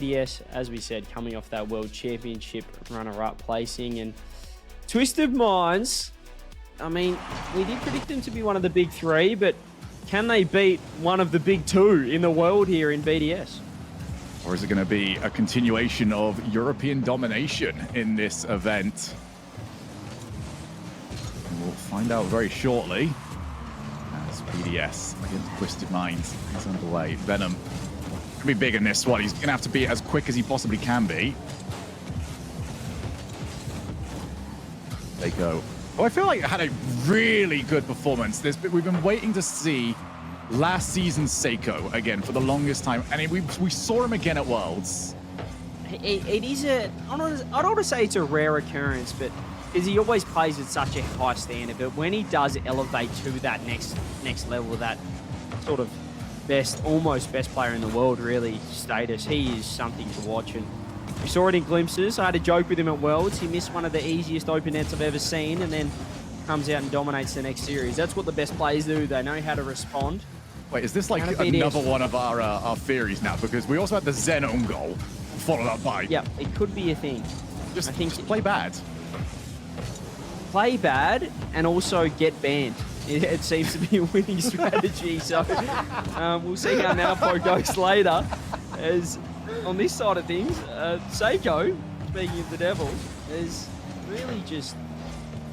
BDS, as we said, coming off that World Championship runner-up placing, and Twisted Minds, I mean, we did predict them to be one of the big three, but can they beat one of the big two in the world here in BDS? Or is it going to be a continuation of European domination in this event? We'll find out very shortly. As BDS against Twisted Minds is underway. Venom could be big in this one. He's going to have to be as quick as he possibly can be. Seiko. Oh, I feel like it had a really good performance. We've been waiting to see last season's Seiko again for the longest time, and we saw him again at Worlds. It is I don't want to say it's a rare occurrence, but because he always plays at such a high standard, but when he does elevate to that next level, that sort of almost best player in the world really status, he is something to watch. And we saw it in glimpses. I had a joke with him at Worlds. He missed one of the easiest open nets I've ever seen, and then comes out and dominates the next series. That's what the best players do. They know how to respond. Wait, is this like another one of our theories now? Because we also had the Zen own goal followed up by... Yeah, it could be a thing. Just play bad. Play bad and also get banned. It seems to be a winning strategy. So we'll see how Malpo goes later. As on this side of things, Seiko, speaking of the Devils, is really just...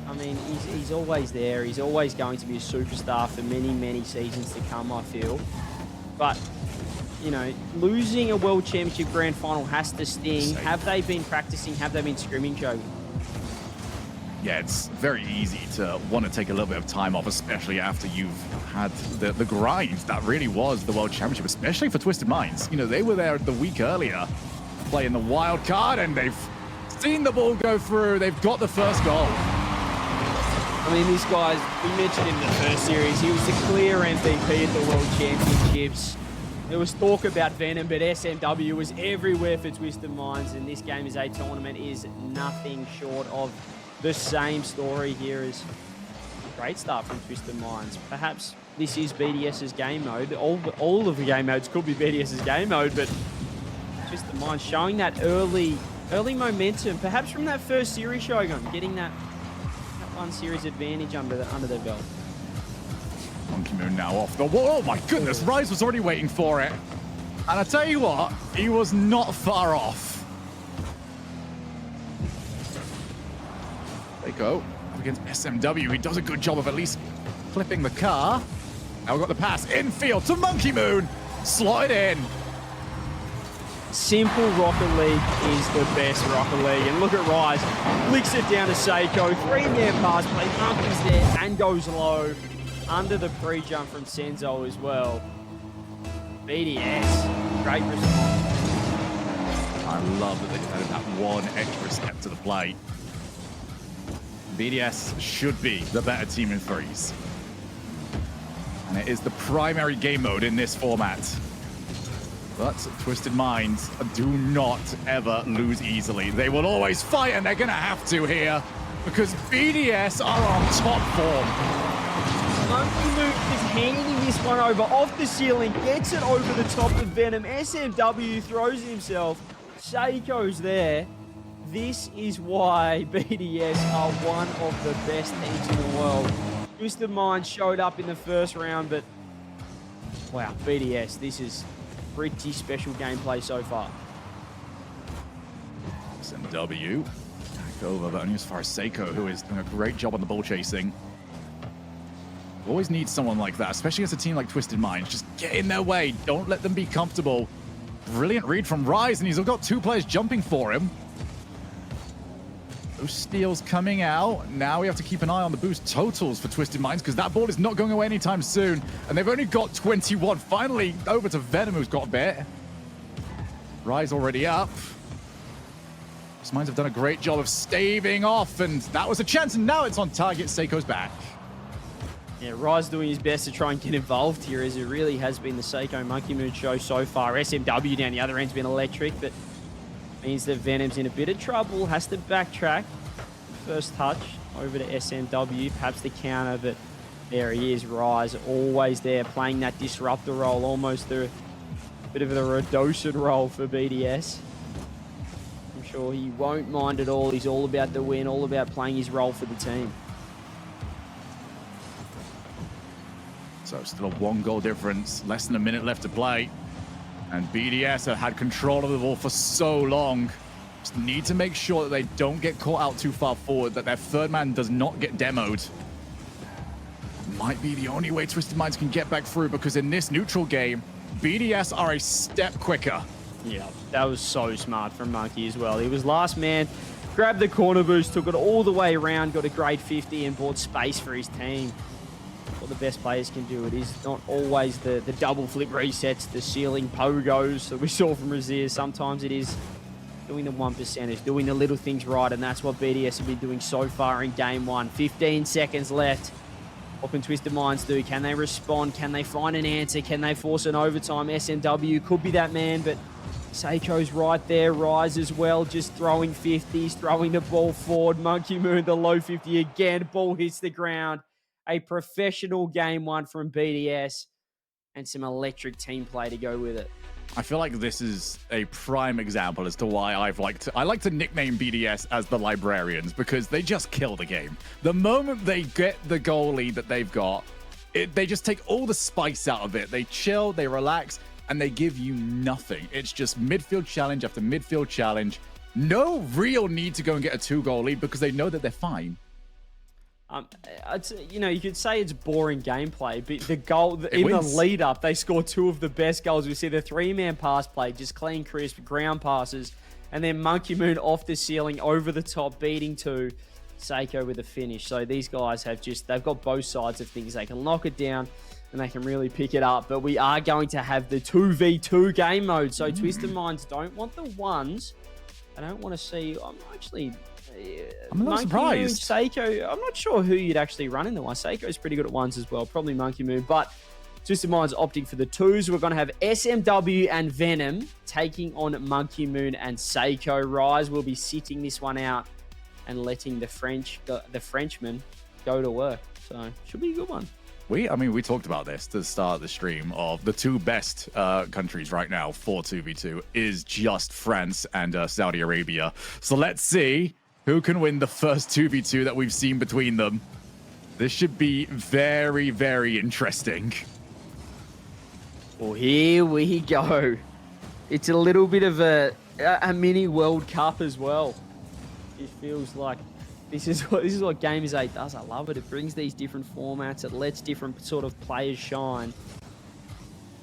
I mean, he's always there. He's always going to be a superstar for many, many seasons to come, I feel. But, you know, losing a World Championship Grand Final has to sting. Have they been practicing? Have they been scrimming, Joey? Yeah, it's very easy to want to take a little bit of time off, especially after you've had the grind that really was the World Championship, especially for Twisted Minds. You know, they were there the week earlier playing the wild card, and they've seen the ball go through. They've got the first goal. I mean, this guy's, we mentioned in the first series, he was the clear MVP at the World Championships. There was talk about Venom, but SMW was everywhere for Twisted Minds, and this Gamers8 tournament is nothing short of the same story here. As a great start from Twisted Minds. Perhaps this is BDS's game mode. All of the game modes could be BDS's game mode, but Twisted Minds showing that early momentum, perhaps from that first series, Shogun, getting that one series advantage under their belt. Monkey Moon now off the wall. Oh my goodness, Rise was already waiting for it. And I tell you what, he was not far off. They go against SMW. He does a good job of at least flipping the car. Now we've got the pass infield to Monkey Moon. Slide in. Simple Rocket League is the best Rocket League. And look at Rise. Licks it down to Seiko. 3-man pass play. Monkey's there and goes low. Under the pre-jump from Senzo as well. BDS. Great response. I love that they just added that one extra step to the play. BDS should be the better team in threes. And it is the primary game mode in this format. But Twisted Minds do not ever lose easily. They will always fight, and they're going to have to here because BDS are on top form. Monkey Moon is handing this one over off the ceiling, gets it over the top of Venom. SMW throws himself. Seiko's there. This is why BDS are one of the best teams in the world. Twisted Minds showed up in the first round, but wow, BDS, this is pretty special gameplay so far. SMW back over, but only as far as Seiko, who is doing a great job on the ball chasing. Always need someone like that, especially as a team like Twisted Minds. Just get in their way. Don't let them be comfortable. Brilliant read from Rise, and he's got two players jumping for him. Those steals coming out. Now we have to keep an eye on the boost totals for Twisted Minds because that ball is not going away anytime soon. And they've only got 21. Finally, over to Venom, who's got a bit. Rise already up. Twisted Minds have done a great job of staving off, and that was a chance, and now it's on target. Seiko's back. Yeah, Rise doing his best to try and get involved here, as it really has been the Seiko Monkey Moon show so far. SMW down the other end's been electric, but means that Venom's in a bit of trouble, has to backtrack. First touch over to SMW, perhaps the counter, but there he is, Rise, always there, playing that disruptor role, almost the Bit of a Radoshan role for BDS. I'm sure he won't mind at all. He's all about the win, all about playing his role for the team. So still a 1-goal difference, less than a minute left to play. And BDS have had control of the ball for so long. Just need to make sure that they don't get caught out too far forward, that their third man does not get demoed. Might be the only way Twisted Minds can get back through, because in this neutral game, BDS are a step quicker. Yeah, that was so smart from Monkey as well. He was last man, grabbed the corner boost, took it all the way around, got a grade 50 and bought space for his team. What the best players can do. It is not always the double flip resets, the ceiling pogos that we saw from Razir. Sometimes it is doing the 1%ers, doing the little things right, and that's what BDS have been doing so far in game one. 15 seconds left. What can Twisted Minds do? Can they respond? Can they find an answer? Can they force an overtime? SMW could be that man, but Seiko's right there. Rise as well, just throwing 50s, throwing the ball forward. Monkey Moon, the low 50 again. Ball hits the ground. A professional game one from BDS and some electric team play to go with it. I feel like this is a prime example as to why I like to nickname BDS as the Librarians, because they just kill the game. The moment they get the goal lead that they've got, they just take all the spice out of it. They chill, they relax, and they give you nothing. It's just midfield challenge after midfield challenge. No real need to go and get a 2-goal lead because they know that they're fine. You know, you could say it's boring gameplay, but the goal, in the lead up, they score 2 of the best goals. We see the 3-man pass play, just clean, crisp, ground passes, and then Monkey Moon off the ceiling, over the top, beating 2. Seiko with a finish. So these guys have they've got both sides of things. They can lock it down and they can really pick it up. But we are going to have the 2v2 game mode. So Twisted Minds don't want the ones. I don't want to see. I'm a little surprised. Seiko, I'm not sure who you'd actually run in the one. Seiko's pretty good at ones as well. Probably Monkey Moon. But Twisted Minds opting for the 2s. We're going to have SMW and Venom taking on Monkey Moon and Seiko. Rise will be sitting this one out and letting the Frenchman go to work. So should be a good one. We talked about this to start the stream of the 2 best countries right now for 2v2 is just France and Saudi Arabia. So let's see who can win the first 2v2 that we've seen between them. This should be very, very interesting. Well, here we go. It's a little bit of a mini World Cup as well. It feels like this is what Gamers8 does. I love it. It brings these different formats. It lets different sort of players shine.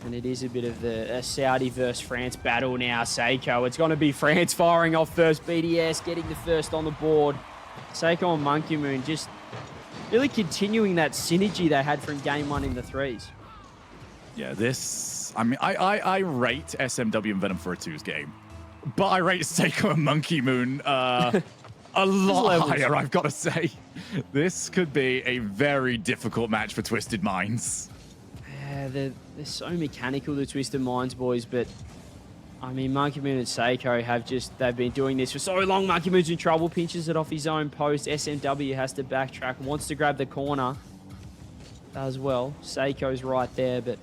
And it is a bit of a Saudi versus France battle now. Seiko, it's going to be France firing off first. BDS getting the first on the board. Seiko and Monkey Moon just really continuing that synergy they had from game 1 in the 3s. Yeah, I rate SMW and Venom for a 2s game. But I rate Seiko and Monkey Moon a lot higher, I've got to say. This could be a very difficult match for Twisted Minds. Yeah, they're so mechanical, the Twisted Minds boys, but I mean, Monkey Moon and Seiko they've been doing this for so long. Monkey Moon's in trouble, pinches it off his own post. SMW has to backtrack, wants to grab the corner. Does well. Seiko's right there, but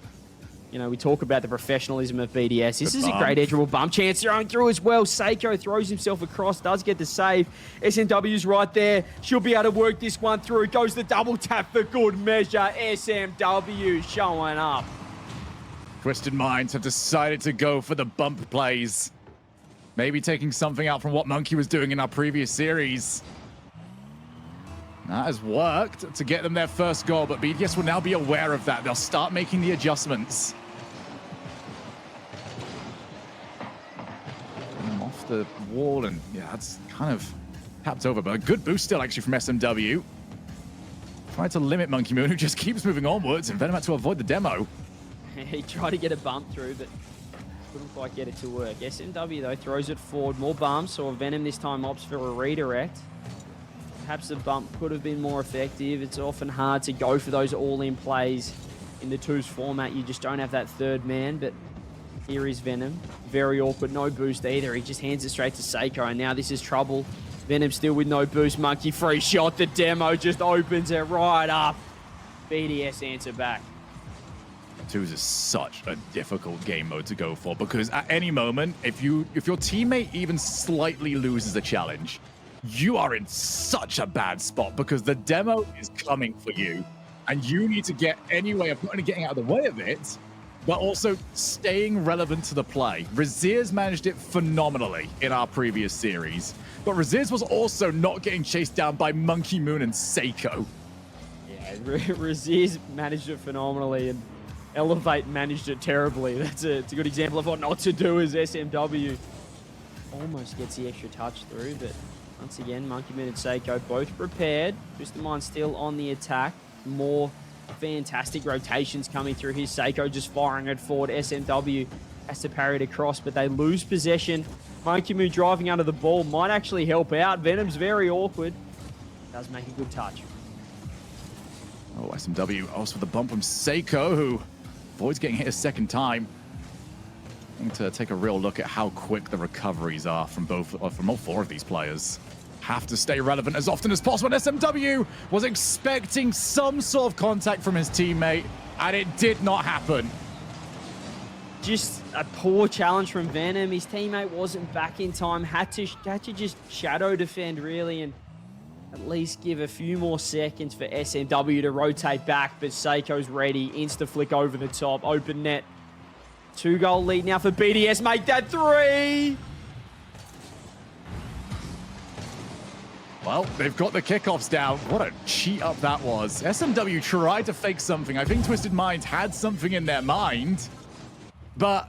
you know, we talk about the professionalism of BDS. This is a great edgeable bump chance thrown through as well. Seiko throws himself across, does get the save. SMW's right there. She'll be able to work this one through. Goes the double tap for good measure. SMW showing up. Twisted Minds have decided to go for the bump plays. Maybe taking something out from what Monkey was doing in our previous series. That has worked to get them their first goal, but BDS will now be aware of that. They'll start making the adjustments. Off the wall, and yeah, that's kind of tapped over, but a good boost still actually from SMW. Trying to limit Monkey Moon, who just keeps moving onwards, and Venom had to avoid the demo. He tried to get a bump through, but couldn't quite get it to work. SMW, though, throws it forward. More bumps, or Venom this time opts for a redirect. Perhaps the bump could have been more effective. It's often hard to go for those all-in plays in the 2s format. You just don't have that third man, but here is Venom. Very awkward, no boost either. He just hands it straight to Seiko, and now this is trouble. Venom still with no boost. Monkey free shot. The demo just opens it right up. BDS answer back. Twos is such a difficult game mode to go for because at any moment, if your teammate even slightly loses a challenge, you are in such a bad spot because the demo is coming for you, and you need to get any way of not only getting out of the way of it, but also staying relevant to the play. Raziers managed it phenomenally in our previous series, but Raziers was also not getting chased down by Monkey Moon and Seiko. Yeah, Raziers managed it phenomenally, and Elevate managed it terribly. It's a good example of what not to do as SMW. Almost gets the extra touch through, but once again, Monkey Moon and Seiko both prepared. Twisted Mind still on the attack. More fantastic rotations coming through here. Seiko just firing it forward. SMW has to parry it across, but they lose possession. Monkey Moon driving under the ball might actually help out. Venom's very awkward. Does make a good touch. Oh, SMW also with the bump from Seiko, who avoids getting hit a second time. I need to take a real look at how quick the recoveries are from all four of these players. Have to stay relevant as often as possible. And SMW was expecting some sort of contact from his teammate, and it did not happen. Just a poor challenge from Venom. His teammate wasn't back in time. Had to just shadow defend, really, and at least give a few more seconds for SMW to rotate back, but Seiko's ready. Insta flick over the top. Open net. 2-goal lead now for BDS. Make that 3! Well, they've got the kickoffs down. What a cheat up that was. SMW tried to fake something. I think Twisted Minds had something in their mind, but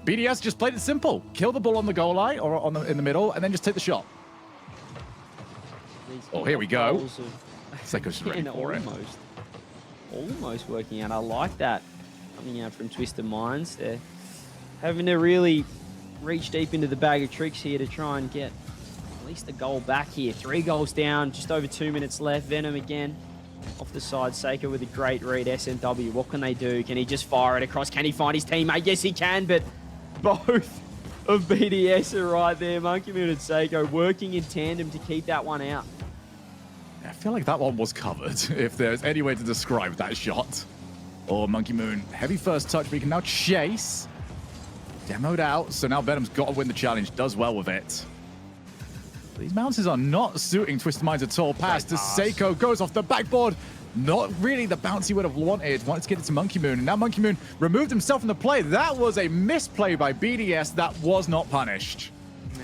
BDS just played it simple. Kill the ball on the goal line or in the middle, and then just take the shot. Oh, here we go. Seiko's ready for it. Almost working out. I like that. Coming out from Twisted Minds. They're having to really reach deep into the bag of tricks here to try and get at least a goal back here. 3 goals down, just over 2 minutes left. Venom again off the side. Seiko with a great read. SMW, what can they do? Can he just fire it across? Can he find his teammate? Yes, he can, but both of BDS are right there. Monkey Moon and Seiko working in tandem to keep that one out. I feel like that one was covered, if there's any way to describe that shot. Oh, Monkey Moon, heavy first touch, but he can now chase. Demoed out, so now Venom's got to win the challenge. Does well with it. These bounces are not suiting Twisted Minds at all. Pass to Seiko, goes off the backboard. Not really the bounce he would have wanted. Wanted to get it to Monkey Moon, and now Monkey Moon removed himself from the play. That was a misplay by BDS that was not punished.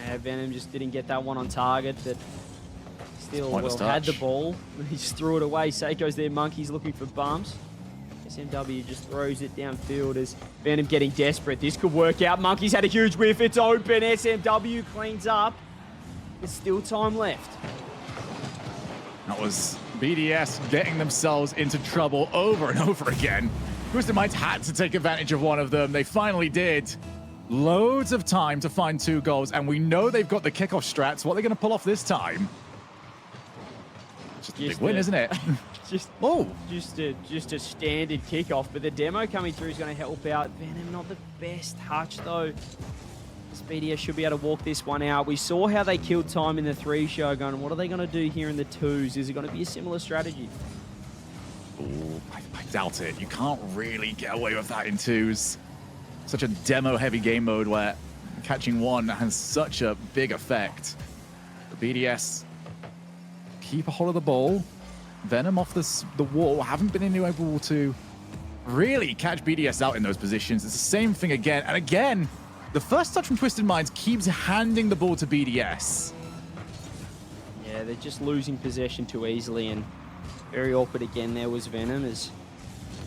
Yeah, Venom just didn't get that one on target, but still well, had the ball. He just threw it away. Seiko's there. Monkey's looking for bumps. SMW just throws it downfield as Venom getting desperate. This could work out. Monkey's had a huge whiff. It's open. SMW cleans up. There's still time left. That was BDS getting themselves into trouble over and over again. Twisted Minds had to take advantage of one of them. They finally did. Loads of time to find 2 goals, and we know they've got the kickoff strats. What are they going to pull off this time? Just a big win, isn't it? just a standard kickoff, but the demo coming through is going to help out. Venom, not the best touch, though. BDS should be able to walk this one out. We saw how they killed time in the 3 Shogun. What are they going to do here in the 2s? Is it going to be a similar strategy? Ooh, I doubt it. You can't really get away with that in 2s. Such a demo-heavy game mode where catching one has such a big effect. The BDS keep a hold of the ball. Venom off the wall. Haven't been able to really catch BDS out in those positions. It's the same thing again and again. The first touch from Twisted Minds keeps handing the ball to BDS. Yeah, they're just losing possession too easily, and very awkward again there was Venom as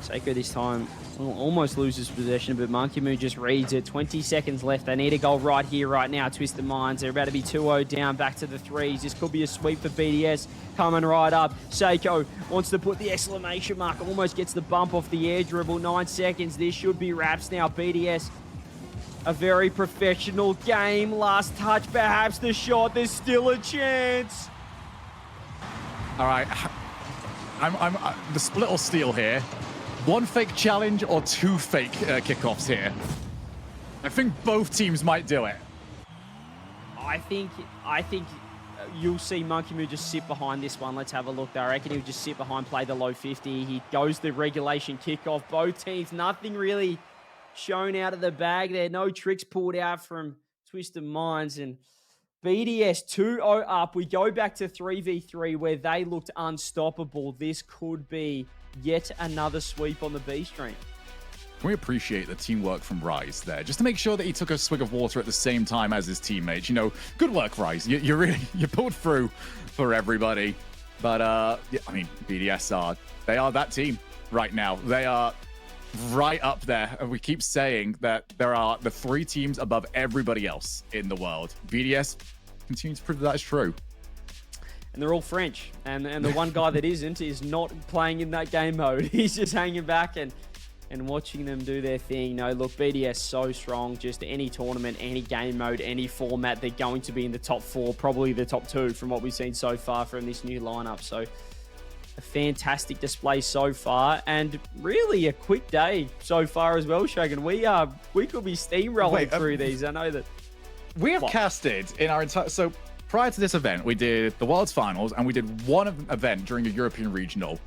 Seiko this time almost loses possession, but Monkey Moon just reads it. 20 seconds left. They need a goal right here, right now. Twisted Minds, they're about to be 2-0 down, back to the 3s. This could be a sweep for BDS. Coming right up. Seiko wants to put the exclamation mark. Almost gets the bump off the air dribble. 9 seconds. This should be wraps now. BDS, a very professional game. Last touch, perhaps the shot. There's still a chance. All right. I'm the split or steal here. 1 fake challenge or 2 fake kickoffs here. I think both teams might do it. I think you'll see Monkey Moon just sit behind this one. Let's have a look there. I reckon he'll just sit behind, play the low 50. He goes the regulation kickoff. Both teams, nothing really shown out of the bag there. No tricks pulled out from Twisted Minds. And BDS 2-0 up. We go back to 3v3 where they looked unstoppable. This could be yet another sweep on the B stream. We appreciate the teamwork from Rise there, just to make sure that he took a swig of water at the same time as his teammates. You know, good work, Rise. You pulled through for everybody. But yeah, I mean, BDS they are that team right now. They are right up there, and we keep saying that there are the 3 teams above everybody else in the world. BDS continues to prove that is true. And they're all French, and the one guy that isn't is not playing in that game mode. He's just hanging back and watching them do their thing. No, look, BDS so strong. Just any tournament, any game mode, any format, they're going to be in the top 4, probably the top 2 from what we've seen so far from this new lineup. So a fantastic display so far, and really a quick day so far as well, Shogun. We could be steamrolling through these. I know that we have casted in our entire... So prior to this event, we did the World's Finals, and we did one event during a European Regional.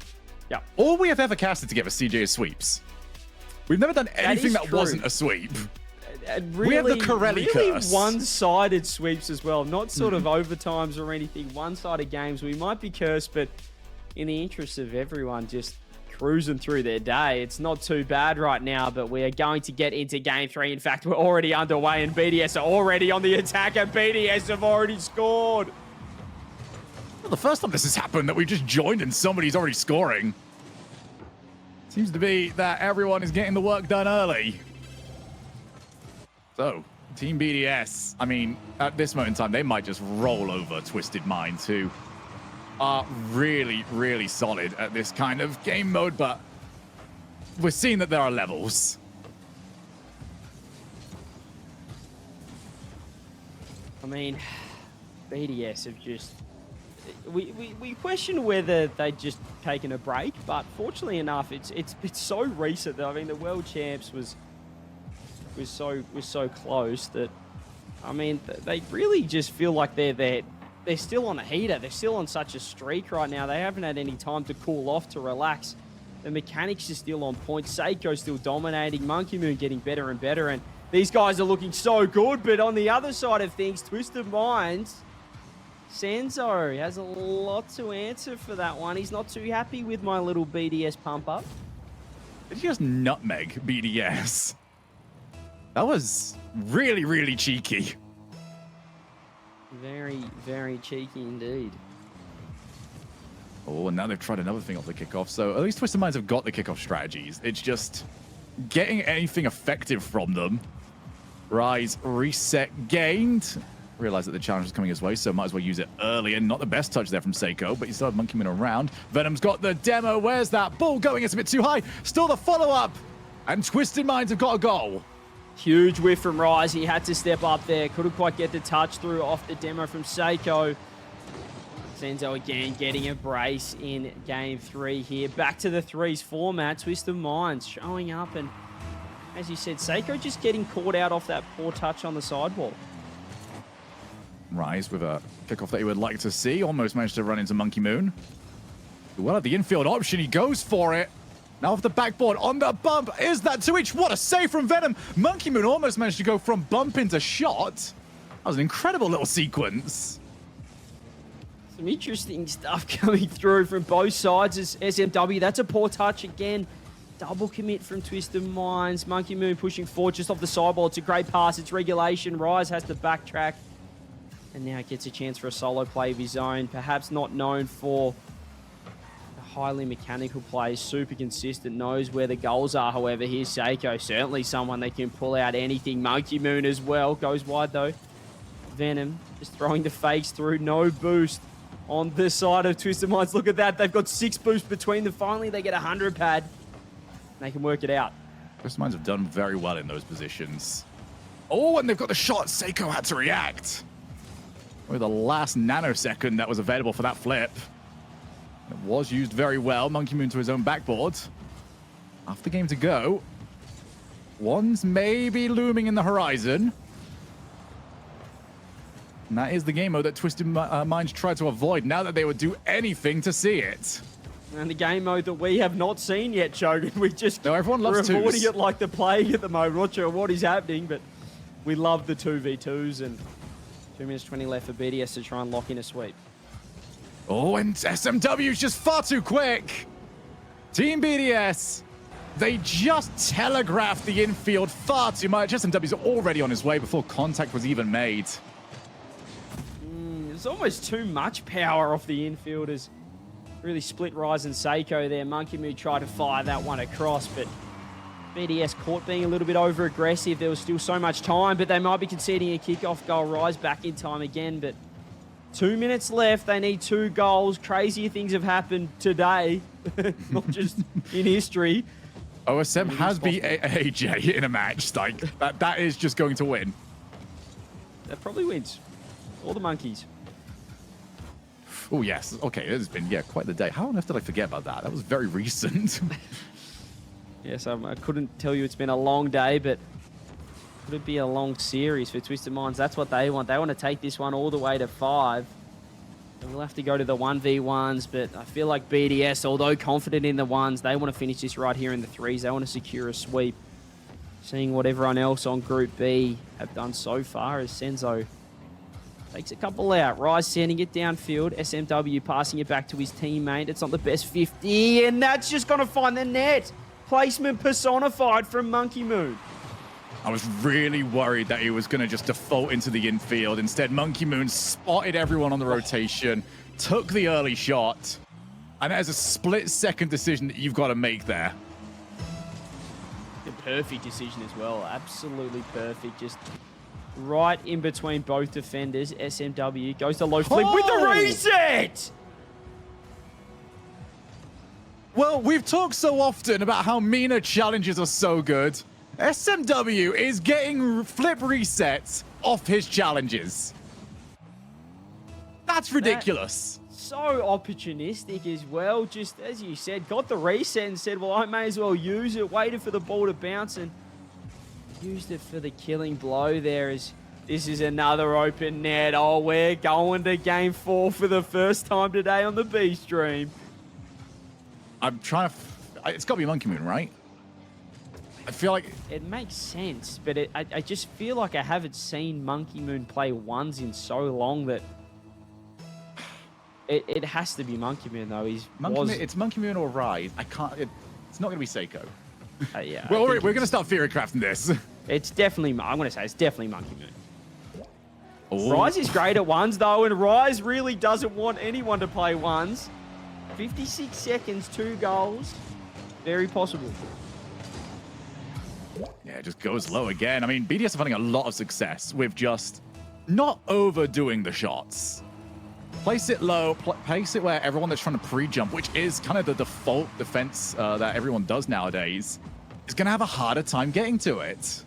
Yeah. All we have ever casted together CJ is sweeps. We've never done anything that wasn't a sweep. Really, we have the Corelli curse. One-sided sweeps as well, not sort of overtimes or anything. One-sided games. We might be cursed, but in the interest of everyone just cruising through their day, it's not too bad right now, but we are going to get into Game 3. In fact, we're already underway, and BDS are already on the attack, and BDS have already scored. Well, the first time this has happened that we just joined and somebody's already scoring. Seems to be that everyone is getting the work done early. So, Team BDS, I mean, at this moment in time, they might just roll over Twisted Minds, who are really, really solid at this kind of game mode, but we're seeing that there are levels. I mean, BDS have just... We question whether they'd just taken a break, but fortunately enough, it's so recent that, I mean, the World Champs was so close that, I mean, they really just feel like they're still on a heater. They're still on such a streak right now. They haven't had any time to cool off, to relax. The mechanics are still on point. Seiko still dominating. Monkey Moon getting better and better, and these guys are looking so good. But on the other side of things, Twisted Minds, Senzo has a lot to answer for that one. He's not too happy with my little BDS pump up. Did you just nutmeg BDS? That was really, really cheeky. Very, very cheeky indeed. Oh, and now they've tried another thing off the kickoff. So at least Twisted Minds have got the kickoff strategies. It's just getting anything effective from them. Rise, reset, gained. Realize that the challenge is coming his way, so might as well use it early. And not the best touch there from Seiko, but you still have Monkey Moon around. Venom's got the demo. Where's that ball going? It's a bit too high. Still the follow-up. And Twisted Minds have got a goal. Huge whiff from Rise. He had to step up there. Couldn't quite get the touch through off the demo from Seiko. Senzo again getting a brace in Game 3 here. Back to the threes format. Twisted Minds showing up. And as you said, Seiko just getting caught out off that poor touch on the sidewall. Rise with a kickoff that he would like to see. Almost managed to run into Monkey Moon. Well, at the infield option, he goes for it. Now off the backboard on the bump. Is that 2-each? What a save from Venom. Monkey Moon almost managed to go from bump into shot. That was an incredible little sequence. Some interesting stuff coming through from both sides as SMW. That's a poor touch again. Double commit from Twisted Minds. Monkey Moon pushing forward just off the sidewall. It's a great pass. It's regulation. Rise has to backtrack. And now gets a chance for a solo play of his own. Perhaps not known for the highly mechanical plays. Super consistent. Knows where the goals are. However, here's Seiko. Certainly someone that can pull out anything. Monkey Moon as well. Goes wide though. Venom just throwing the fakes through. No boost on the side of Twisted Minds. Look at that. They've got 6 boosts between them. Finally, they get a 100 pad. They can work it out. Twisted Minds have done very well in those positions. Oh, and they've got the shot. Seiko had to react. With the last nanosecond that was available for that flip. It was used very well. Monkey Moon to his own backboard. Half the game to go. One's maybe looming in the horizon. And that is the game mode that Twisted Minds tried to avoid now that they would do anything to see it. And the game mode that we have not seen yet, Chogan. We just everyone loves we're avoiding twos. it like the plague at the moment. Not sure what is happening, but we love the 2v2s. And 2 minutes 20 left for BDS to try and lock in a sweep. Oh, and SMW is just far too quick. Team BDS, they just telegraphed the infield far too much. SMW's already on his way before contact was even made. There's almost too much power off the infielders. Really split Rise and Seiko there. Monkey Moon tried to fire that one across, but BDS caught being a little bit over-aggressive. There was still so much time, but they might be conceding a kickoff goal. Rise back in time again, but 2 minutes left. They need 2 goals. Crazier things have happened today, not just in history. OSM has beat AJ in a match. Like, that is just going to win. That probably wins. All the monkeys. Oh, yes. Okay, it has been, quite the day. How on earth did I forget about that? That was very recent. Yes, I couldn't tell you it's been a long day, but could it be a long series for Twisted Minds? That's what they want. They want to take this one all the way to 5. And we'll have to go to the 1v1s, but I feel like BDS, although confident in the 1s, they want to finish this right here in the 3s. They want to secure a sweep. Seeing what everyone else on Group B have done so far as Senzo takes a couple out. Rise sending it downfield. SMW passing it back to his teammate. It's not the best 50, and that's just going to find the net. Placement personified from Monkey Moon. I was really worried that he was going to just default into the infield. Instead, Monkey Moon spotted everyone on the rotation, took the early shot, and that is a split-second decision that you've got to make there. The perfect decision as well. Absolutely perfect. Just right in between both defenders. SMW goes to low flip with the reset! Well, we've talked so often about how Mina challenges are so good. SMW is getting flip resets off his challenges. That's ridiculous. So opportunistic as well. Just as you said, got the reset and said, well, I may as well use it. Waited for the ball to bounce and used it for the killing blow there. As this is another open net. Oh, we're going to game 4 for the first time today on the B stream. I'm trying to... It's got to be Monkey Moon, right? I feel like... It makes sense, but I just feel like I haven't seen Monkey Moon play 1s in so long that... It has to be Monkey Moon, though. It's Monkey Moon or Ride. I can't... It's not going to be Seiko. Yeah. Well, we're going to start theory crafting this. It's definitely... I'm going to say it's definitely Monkey Moon. Oh. Rise is great at 1s, though, and Rise really doesn't want anyone to play 1s. 56 seconds, 2 goals. Very possible. Yeah, it just goes low again. I mean, BDS are finding a lot of success with just not overdoing the shots. Place it low, place it where everyone that's trying to pre-jump, which is kind of the default defense that everyone does nowadays, is going to have a harder time getting to it.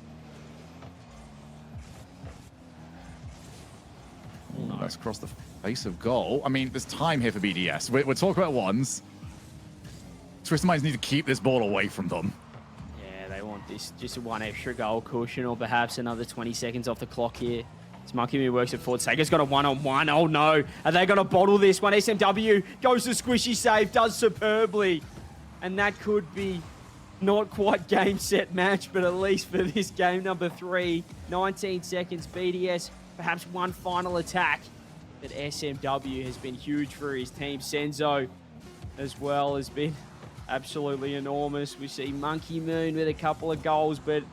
Oh, no. Let's cross the face of goal. I mean, there's time here for BDS. We're talking about 1s. Twisted Minds need to keep this ball away from them. Yeah, they want this just 1 extra goal cushion or perhaps another 20 seconds off the clock here. As Monkey Moon works at forward. Sega's got a 1-on-1. Oh, no. Are they going to bottle this one? SMW goes to squishy save, does superbly. And that could be not quite game, set, match, but at least for this game number 3. 19 seconds. BDS, perhaps one final attack. But SMW has been huge for his team. Senzo as well has been absolutely enormous. We see Monkey Moon with a couple of goals, but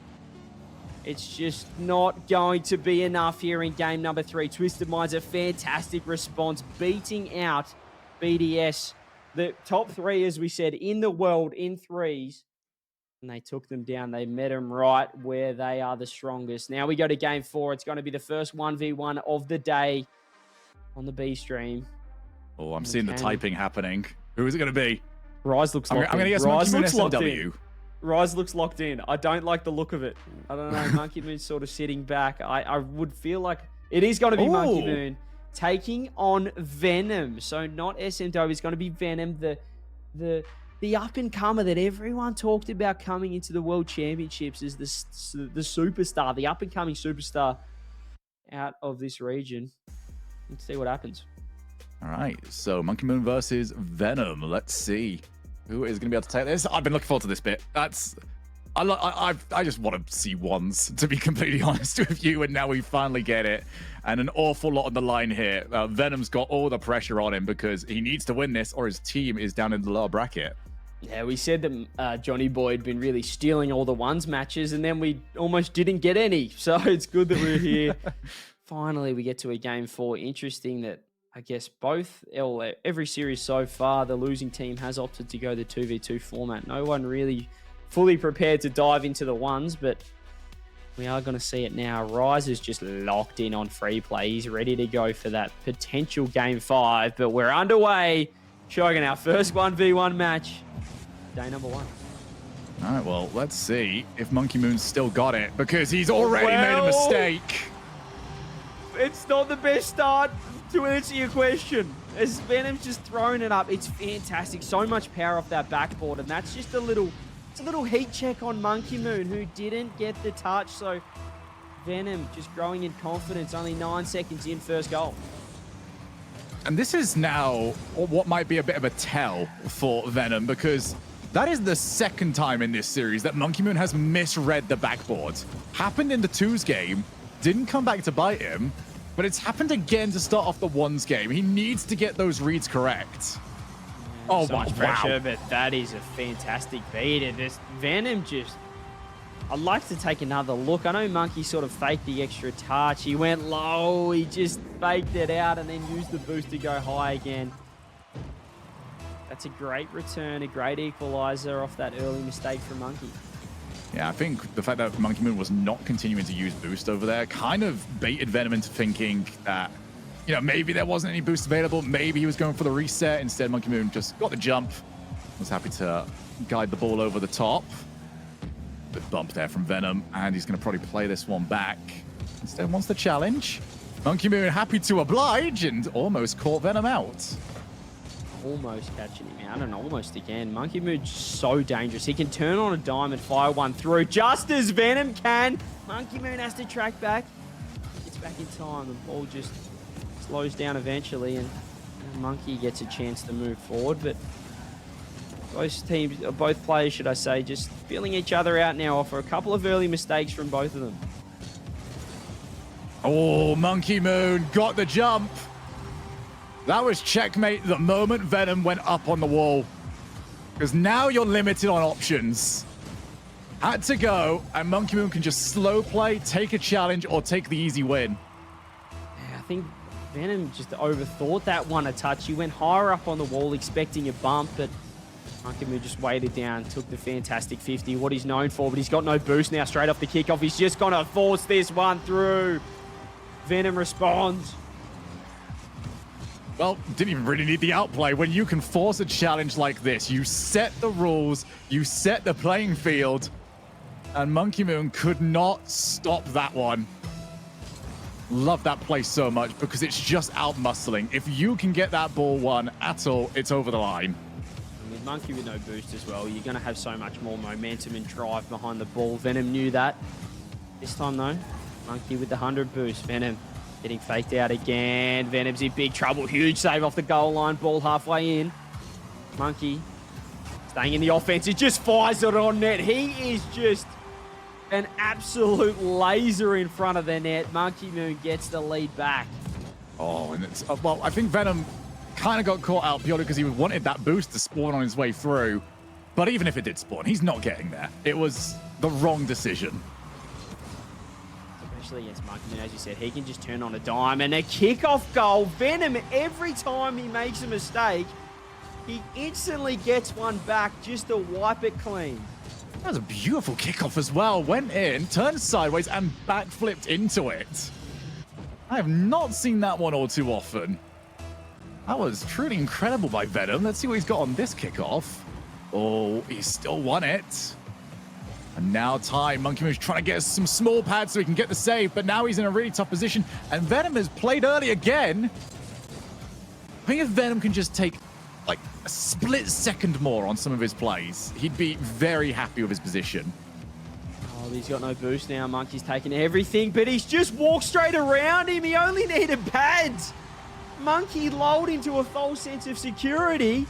it's just not going to be enough here in game number 3. Twisted Minds, a fantastic response, beating out BDS. The top 3, as we said, in the world in 3s. And they took them down. They met them right where they are the strongest. Now we go to game 4. It's going to be the first 1v1 of the day on the B stream. Oh, I'm seeing the typing happening. Who is it going to be? Rise looks locked in. I'm going to guess Monkey Moon SMW. Rise looks locked in. I don't like the look of it. I don't know. Monkey Moon's sort of sitting back. I would feel like it is going to be Monkey Moon taking on Venom. So not SMW. It's going to be Venom, the up-and-comer that everyone talked about coming into the World Championships as the superstar, the up-and-coming superstar out of this region. Let's see what happens. All right, so Monkey Moon versus Venom. Let's see who is going to be able to take this. I've been looking forward to this bit. I just want to see ones, to be completely honest with you, and now we finally get it. And an awful lot on the line here. Venom's got all the pressure on him because he needs to win this or his team is down in the lower bracket. Yeah, we said that Johnny Boy had been really stealing all the ones matches, and then we almost didn't get any. So it's good that we're here. Finally, we get to a game 4. Interesting that I guess every series so far, the losing team has opted to go the 2v2 format. No one really fully prepared to dive into the ones, but we are going to see it now. Rise is just locked in on free play. He's ready to go for that potential game 5, but we're underway. Showing our first 1v1 match. Day number 1. All right, well, let's see if Monkey Moon's still got it because he's already made a mistake. It's not the best start to answer your question. As Venom's just throwing it up, it's fantastic. So much power off that backboard, and that's just a little heat check on Monkey Moon, who didn't get the touch. So Venom just growing in confidence. Only 9 seconds in, first goal. And this is now what might be a bit of a tell for Venom because that is the second time in this series that Monkey Moon has misread the backboard. Happened in the 2s game, didn't come back to bite him, but it's happened again to start off the 1s game. He needs to get those reads correct. Oh, so much pressure, but that is a fantastic beat. And this Venom just... I'd like to take another look. I know Monkey sort of faked the extra touch. He went low. He just faked it out and then used the boost to go high again. That's a great return, a great equalizer off that early mistake from Monkey. Yeah, I think the fact that Monkey Moon was not continuing to use boost over there kind of baited Venom into thinking that, you know, maybe there wasn't any boost available. Maybe he was going for the reset. Instead, Monkey Moon just got the jump. Was happy to guide the ball over the top. Bit bump there from Venom, and he's going to probably play this one back. Instead, wants the challenge. Monkey Moon happy to oblige and almost caught Venom out. Almost catching him out, and almost again. Monkey Moon's so dangerous. He can turn on a dime and fire one through just as Venom can. Monkey Moon has to track back. Gets back in time. The ball just slows down eventually, and Monkey gets a chance to move forward, but both players, should I say, just feeling each other out now after a couple of early mistakes from both of them. Oh, Monkey Moon got the jump. That was checkmate the moment Venom went up on the wall. Because now you're limited on options. Had to go, and Monkey Moon can just slow play, take a challenge, or take the easy win. Yeah, I think Venom just overthought that one a touch. He went higher up on the wall expecting a bump, but Monkey Moon just weighted down, took the fantastic 50, what he's known for, but he's got no boost now straight off the kickoff. He's just going to force this one through. Venom responds. Well, didn't even really need the outplay. When you can force a challenge like this, you set the rules, you set the playing field, and Monkey Moon could not stop that one. Love that play so much because it's just out-muscling. If you can get that ball won at all, it's over the line. With Monkey with no boost as well, you're going to have so much more momentum and drive behind the ball. Venom knew that. This time, though, Monkey with the 100 boost. Venom getting faked out again. Venom's in big trouble. Huge save off the goal line. Ball halfway in. Monkey staying in the offense. He just fires it on net. He is just an absolute laser in front of the net. Monkey Moon gets the lead back. Oh, and it's... well, I think Venom kind of got caught out purely because he wanted that boost to spawn on his way through. But even if it did spawn, he's not getting there. It was the wrong decision. Especially against Monkey Moon, as you said, he can just turn on a dime. And a kickoff goal. Venom, every time he makes a mistake, he instantly gets one back just to wipe it clean. That was a beautiful kickoff as well. Went in, turned sideways, and backflipped into it. I have not seen that one all too often. That was truly incredible by Venom. Let's see what he's got on this kickoff. Oh, he still won it. And now time. Monkey Moon's trying to get some small pads so he can get the save, but now he's in a really tough position. And Venom has played early again. I think if Venom can just take like a split second more on some of his plays, he'd be very happy with his position. Oh, he's got no boost now. Monkey's taking everything, but he's just walked straight around him. He only needed pads. Monkey lulled into a false sense of security.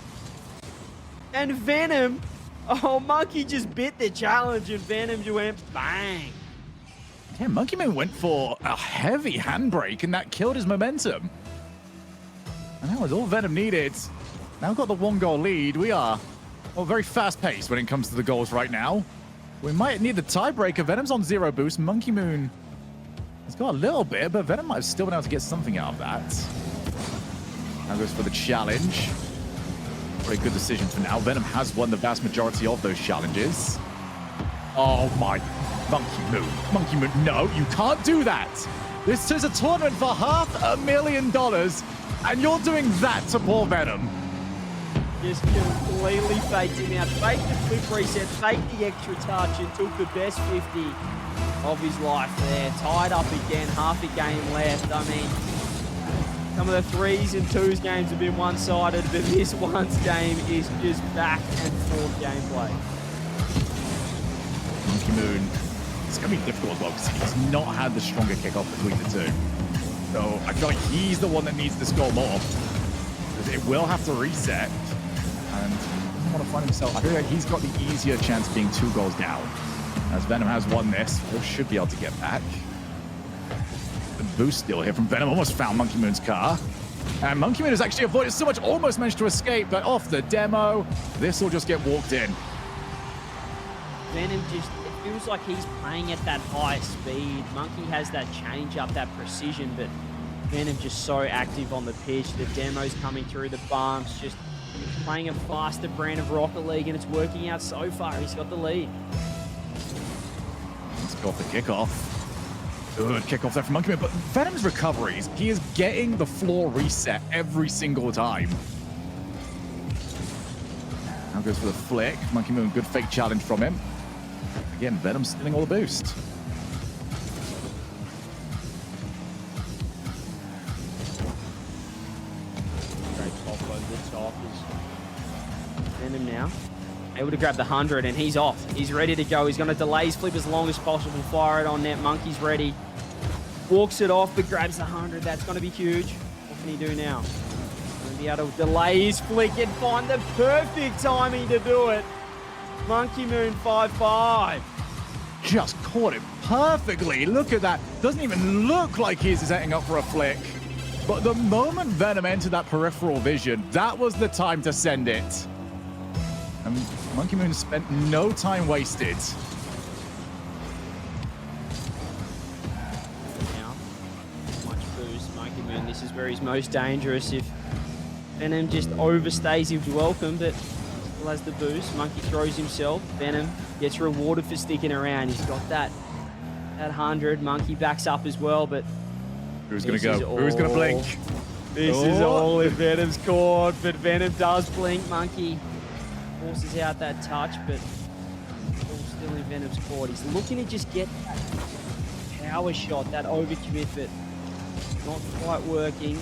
And Venom, oh, Monkey just bit the challenge and Venom just went bang. Yeah, Monkey Moon went for a heavy handbrake and that killed his momentum. And that was all Venom needed. Now got the 1-goal lead. We are very fast-paced when it comes to the goals right now. We might need the tiebreaker. Venom's on 0 boost. Monkey Moon has got a little bit, but Venom might have still been able to get something out of that. Now goes for the challenge. Very good decision for now. Venom has won the vast majority of those challenges. Oh my, Monkey Moon. Monkey Moon, no, you can't do that. This is a tournament for $500,000, and you're doing that to poor Venom. Just completely faked him out. Faked the flip reset, faked the extra touch, and took the best 50 of his life there. Tied up again, half a game left. I mean, some of the 3s and 2s games have been one-sided, but this one's game is just back and forth gameplay. Monkey Moon, it's going to be difficult as well because he's not had the stronger kickoff between the two. So I feel like he's the one that needs to score more because it will have to reset. And he doesn't want to find himself. I feel like he's got the easier chance of being 2 goals down. As Venom has won this, Will should be able to get back. The boost still here from Venom. Almost found Monkey Moon's car. And Monkey Moon has actually avoided so much, almost managed to escape, but off the demo, this will just get walked in. Venom just, it feels like he's playing at that high speed. Monkey has that change up, that precision, but Venom just so active on the pitch. The demo's coming through the bumps, just playing a faster brand of Rocket League, and it's working out so far. He's got the lead. Let's go off the kickoff. Good kickoff there from Monkey Moon, but Venom's recoveries, he is getting the floor reset every single time. Now goes for the flick. Monkey Moon, good fake challenge from him. Again, Venom stealing all the boost. Great top over the top is Venom now. Able to grab the 100 and he's off. He's ready to go. He's going to delay his flip as long as possible. Fire it on net. Monkey's ready. Walks it off but grabs the 100. That's going to be huge. What can he do now? Going to be able to delay his flick and find the perfect timing to do it. Monkey Moon 5-5. Just caught it perfectly. Look at that. Doesn't even look like he's setting up for a flick. But the moment Venom entered that peripheral vision, that was the time to send it. And Monkey Moon spent no time wasted. Now, much boost. Monkey Moon, this is where he's most dangerous. If Venom just overstays his welcome, but still has the boost. Monkey throws himself. Venom gets rewarded for sticking around. He's got that 100. Monkey backs up as well, but who's going to go? Who's going to blink? This is all in Venom's court, but Venom does blink. Monkey forces out that touch, but all still in Venom's court. He's looking to just get that power shot, that overcommit, but not quite working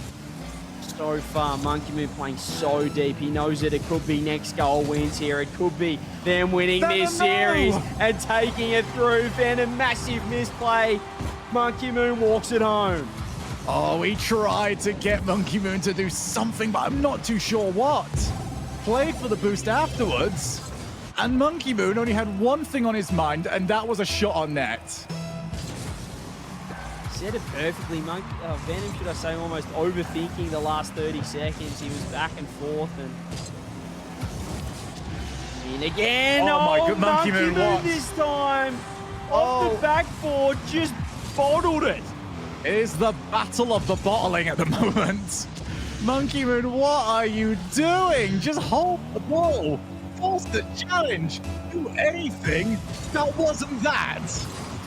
so far. Monkey Moon playing so deep. He knows that it could be next goal wins here. It could be them winning this series and taking it through. Venom, massive misplay. Monkey Moon walks it home. Oh, he tried to get Monkey Moon to do something, but I'm not too sure what. Played for the boost afterwards, and Monkey Moon only had one thing on his mind, and that was a shot on net. Said it perfectly. Venom, should I say, almost overthinking the last 30 seconds. He was back and forth, and in again. Oh my God, Monkey Moon what? This time, off the backboard, just bottled it. It is the battle of the bottling at the moment. Monkey Moon, what are you doing? Just hold the ball. Force the challenge. Do anything that wasn't that.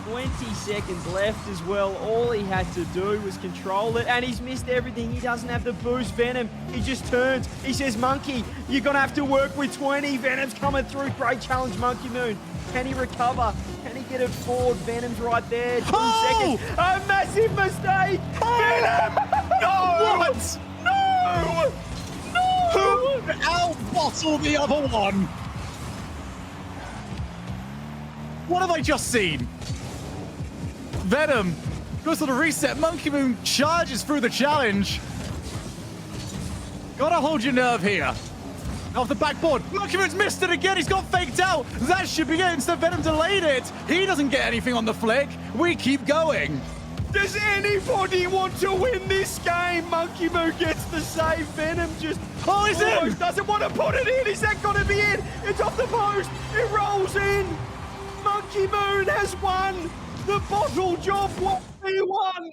20 seconds left as well. All he had to do was control it, and he's missed everything. He doesn't have the boost. Venom, he just turns. He says, Monkey, you're going to have to work with 20. Venom's coming through. Great challenge, Monkey Moon. Can he recover? Can he get it forward? Venom's right there. 2 seconds. A massive mistake. Venom! No! What? No! No! Who out-bottled the other one? What have I just seen? Venom goes to the reset. Monkey Moon charges through the challenge. Gotta hold your nerve here. Off the backboard. Monkey Moon's missed it again. He's got faked out. That should be it. Instead, Venom delayed it. He doesn't get anything on the flick. We keep going. Does anybody want to win this game? Monkey Moon gets the save. Venom just he's in. Doesn't want to put it in. Is that going to be it? It's off the post. It rolls in. Monkey Moon has won the bottle job 1v1.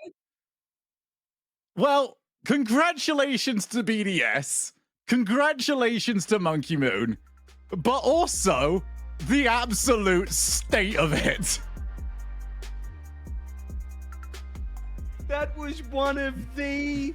Well, congratulations to BDS. Congratulations to Monkey Moon. But also, the absolute state of it. That was one of the